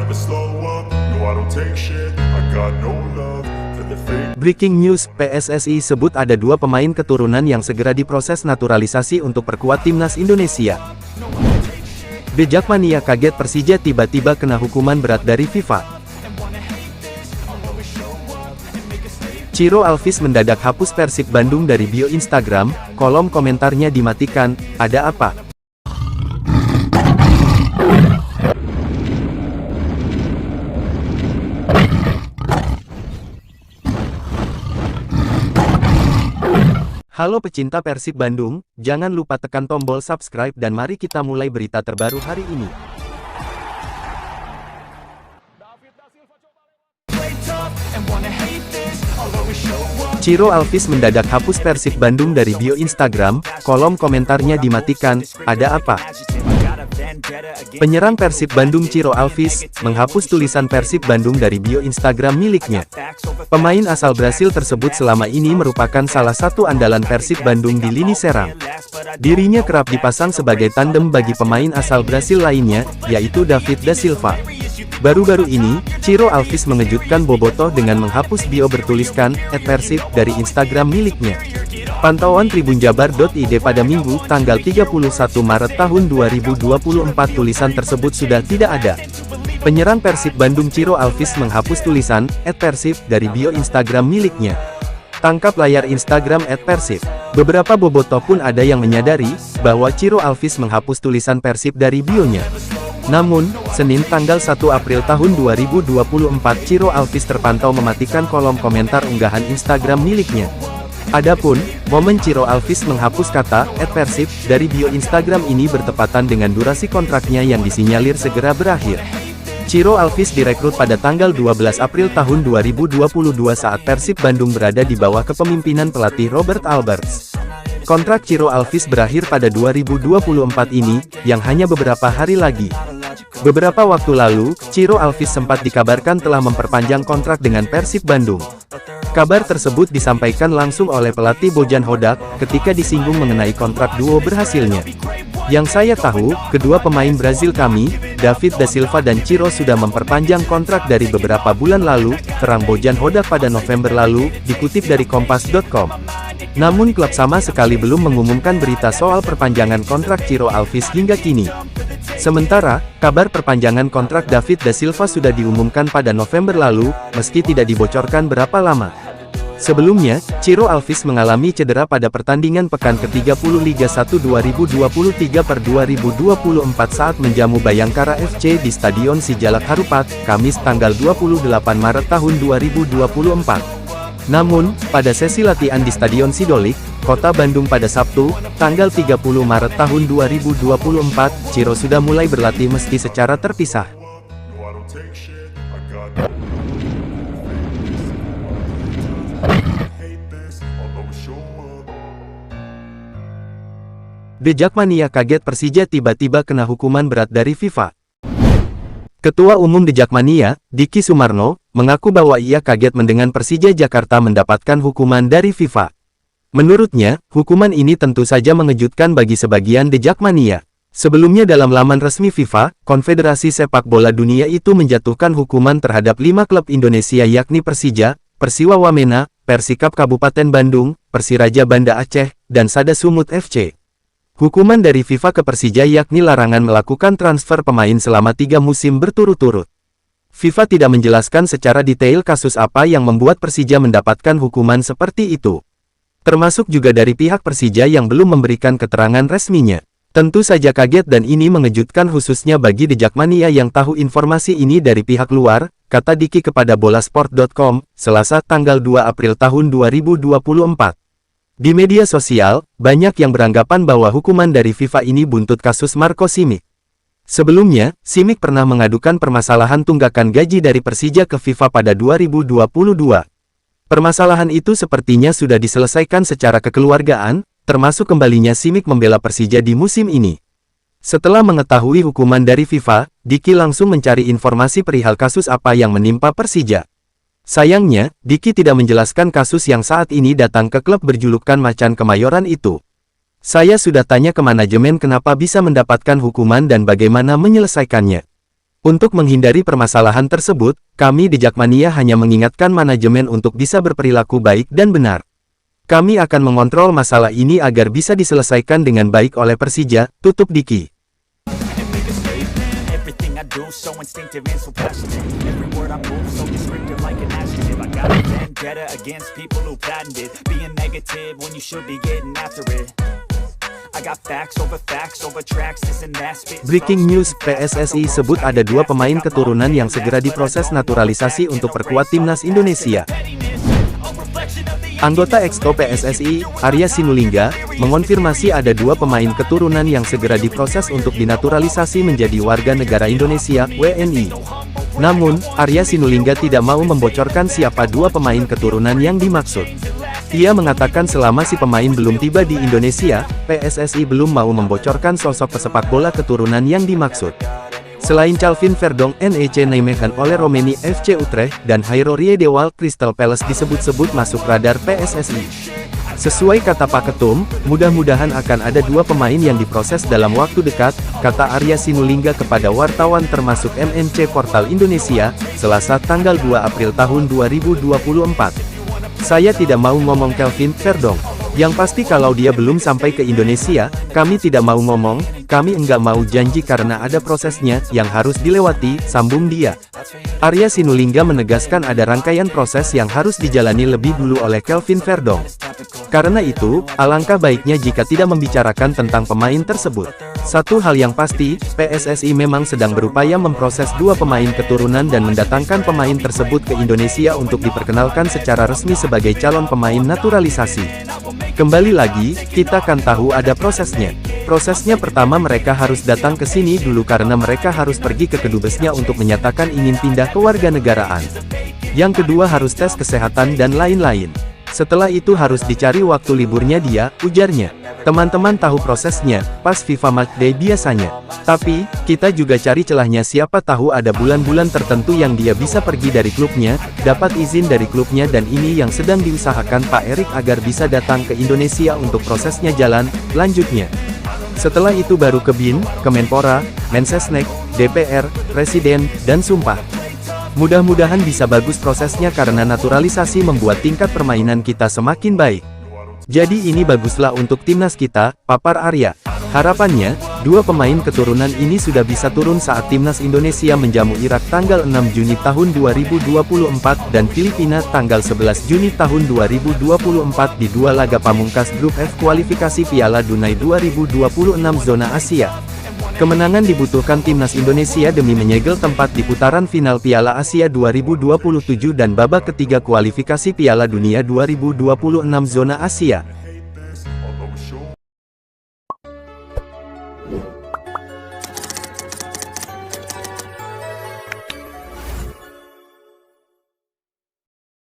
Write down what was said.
never slow up, no I don't take shit, I got no love for the fake. Breaking news, PSSI sebut ada 2 pemain keturunan yang segera diproses naturalisasi untuk perkuat timnas Indonesia. The Jackmania kaget Persija tiba-tiba kena hukuman berat dari FIFA. Ciro Alvis mendadak hapus Persib Bandung dari bio Instagram, kolom komentarnya dimatikan, ada apa? Halo pecinta Persib Bandung, jangan lupa tekan tombol subscribe dan mari kita mulai berita terbaru hari ini. Ciro Alvis mendadak hapus Persib Bandung dari bio Instagram, kolom komentarnya dimatikan, ada apa? Penyerang Persib Bandung Ciro Alvis, menghapus tulisan Persib Bandung dari bio Instagram miliknya. Pemain asal Brasil tersebut selama ini merupakan salah satu andalan Persib Bandung di lini serang. Dirinya kerap dipasang sebagai tandem bagi pemain asal Brasil lainnya, yaitu David da Silva. Baru-baru ini, Ciro Alvis mengejutkan bobotoh dengan menghapus bio bertuliskan @persib dari Instagram miliknya. Pantauan tribunjabar.id pada Minggu, tanggal 31 Maret tahun 2024 tulisan tersebut sudah tidak ada. Penyerang Persib Bandung Ciro Alvis menghapus tulisan @persib dari bio Instagram miliknya. Tangkap layar Instagram @persib. Beberapa bobotoh pun ada yang menyadari bahwa Ciro Alvis menghapus tulisan Persib dari bionya. Namun, Senin tanggal 1 April tahun 2024 Ciro Alvis terpantau mematikan kolom komentar unggahan Instagram miliknya. Adapun, momen Ciro Alvis menghapus kata @persib dari bio Instagram ini bertepatan dengan durasi kontraknya yang disinyalir segera berakhir. Ciro Alvis direkrut pada tanggal 12 April tahun 2022 saat Persib Bandung berada di bawah kepemimpinan pelatih Robert Alberts. Kontrak Ciro Alvis berakhir pada 2024 ini, yang hanya beberapa hari lagi. Beberapa waktu lalu, Ciro Alvis sempat dikabarkan telah memperpanjang kontrak dengan Persib Bandung. Kabar tersebut disampaikan langsung oleh pelatih Bojan Hodak, ketika disinggung mengenai kontrak duo berhasilnya. Yang saya tahu, kedua pemain Brazil kami, David da Silva dan Ciro sudah memperpanjang kontrak dari beberapa bulan lalu, terang Bojan Hodak pada November lalu, dikutip dari Kompas.com. Namun klub sama sekali belum mengumumkan berita soal perpanjangan kontrak Ciro Alvis hingga kini. Sementara, kabar perpanjangan kontrak David da Silva sudah diumumkan pada November lalu, meski tidak dibocorkan berapa lama. Sebelumnya, Ciro Alvis mengalami cedera pada pertandingan pekan ke-30 Liga 1 2023/2024 saat menjamu Bayangkara FC di Stadion Sijalak Harupat, Kamis tanggal 28 Maret tahun 2024. Namun, pada sesi latihan di Stadion Sidolik, Kota Bandung pada Sabtu, tanggal 30 Maret tahun 2024, Ciro sudah mulai berlatih meski secara terpisah. The Jackmania kaget Persija tiba-tiba kena hukuman berat dari FIFA. Ketua Umum The Jackmania, Diki Sumarno, mengaku bahwa ia kaget mendengar Persija Jakarta mendapatkan hukuman dari FIFA. Menurutnya, hukuman ini tentu saja mengejutkan bagi sebagian The Jackmania. Sebelumnya dalam laman resmi FIFA, Konfederasi Sepak Bola Dunia itu menjatuhkan hukuman terhadap 5 klub Indonesia yakni Persija, Persiwa Wamena, Persikap Kabupaten Bandung, Persiraja Banda Aceh, dan Sada Sumut FC. Hukuman dari FIFA ke Persija yakni larangan melakukan transfer pemain selama 3 musim berturut-turut. FIFA tidak menjelaskan secara detail kasus apa yang membuat Persija mendapatkan hukuman seperti itu. Termasuk juga dari pihak Persija yang belum memberikan keterangan resminya. Tentu saja kaget dan ini mengejutkan khususnya bagi The Jackmania yang tahu informasi ini dari pihak luar, kata Diki kepada bolasport.com, Selasa tanggal 2 April tahun 2024. Di media sosial, banyak yang beranggapan bahwa hukuman dari FIFA ini buntut kasus Marco Simic. Sebelumnya, Simic pernah mengadukan permasalahan tunggakan gaji dari Persija ke FIFA pada 2022. Permasalahan itu sepertinya sudah diselesaikan secara kekeluargaan, termasuk kembalinya Simic membela Persija di musim ini. Setelah mengetahui hukuman dari FIFA, Diki langsung mencari informasi perihal kasus apa yang menimpa Persija. Sayangnya, Diki tidak menjelaskan kasus yang saat ini datang ke klub berjulukkan Macan Kemayoran itu. Saya sudah tanya ke manajemen kenapa bisa mendapatkan hukuman dan bagaimana menyelesaikannya. Untuk menghindari permasalahan tersebut, kami di Jakmania hanya mengingatkan manajemen untuk bisa berperilaku baik dan benar. Kami akan mengontrol masalah ini agar bisa diselesaikan dengan baik oleh Persija, tutup Diki. Everything I do so instinctive and so passionate. Every word I move so descriptive like an adjective. I got a vendetta against people who patented being negative when you should be getting after it. I got facts over tracks, this and that. Breaking news, PSSI sebut ada 2 pemain keturunan yang segera diproses naturalisasi untuk perkuat timnas Indonesia. Anggota Exco PSSI, Arya Sinulinga, mengonfirmasi ada 2 pemain keturunan yang segera diproses untuk dinaturalisasi menjadi warga negara Indonesia, WNI. Namun, Arya Sinulinga tidak mau membocorkan siapa 2 pemain keturunan yang dimaksud. Ia mengatakan selama si pemain belum tiba di Indonesia, PSSI belum mau membocorkan sosok pesepak bola keturunan yang dimaksud. Selain Calvin Verdong NEC Nijmegen oleh Romani FC Utrecht dan Hairo Riedewald Crystal Palace disebut-sebut masuk radar PSSI. Sesuai kata Pak Ketum, mudah-mudahan akan ada 2 pemain yang diproses dalam waktu dekat, kata Arya Sinulinga kepada wartawan termasuk MNC Portal Indonesia, Selasa tanggal 2 April tahun 2024. Saya tidak mau ngomong Calvin Verdong. Yang pasti kalau dia belum sampai ke Indonesia, kami tidak mau ngomong, kami enggak mau janji karena ada prosesnya yang harus dilewati, sambung dia. Arya Sinulinga menegaskan ada rangkaian proses yang harus dijalani lebih dulu oleh Calvin Verdong. Karena itu, alangkah baiknya jika tidak membicarakan tentang pemain tersebut. Satu hal yang pasti, PSSI memang sedang berupaya memproses 2 pemain keturunan dan mendatangkan pemain tersebut ke Indonesia untuk diperkenalkan secara resmi sebagai calon pemain naturalisasi. Kembali lagi, kita kan tahu ada prosesnya. Prosesnya pertama mereka harus datang ke sini dulu karena mereka harus pergi ke kedubesnya untuk menyatakan ingin pindah ke warganegaraan. Yang kedua harus tes kesehatan dan lain-lain. Setelah itu harus dicari waktu liburnya dia, ujarnya. Teman-teman tahu prosesnya, pas FIFA Matchday biasanya. Tapi, kita juga cari celahnya siapa tahu ada bulan-bulan tertentu yang dia bisa pergi dari klubnya, dapat izin dari klubnya dan ini yang sedang diusahakan Pak Erik agar bisa datang ke Indonesia untuk prosesnya jalan, lanjutnya. Setelah itu baru ke BIN, Kemenpora, Mensesnek, DPR, Presiden, dan Sumpah. Mudah-mudahan bisa bagus prosesnya karena naturalisasi membuat tingkat permainan kita semakin baik. Jadi ini baguslah untuk timnas kita, papar Arya. Harapannya, 2 pemain keturunan ini sudah bisa turun saat timnas Indonesia menjamu Irak tanggal 6 Juni tahun 2024 dan Filipina tanggal 11 Juni tahun 2024 di 2 laga pamungkas grup F kualifikasi Piala Dunia 2026 zona Asia. Kemenangan dibutuhkan timnas Indonesia demi menyegel tempat di putaran final Piala Asia 2027 dan babak ketiga kualifikasi Piala Dunia 2026 zona Asia. hate this, although it sure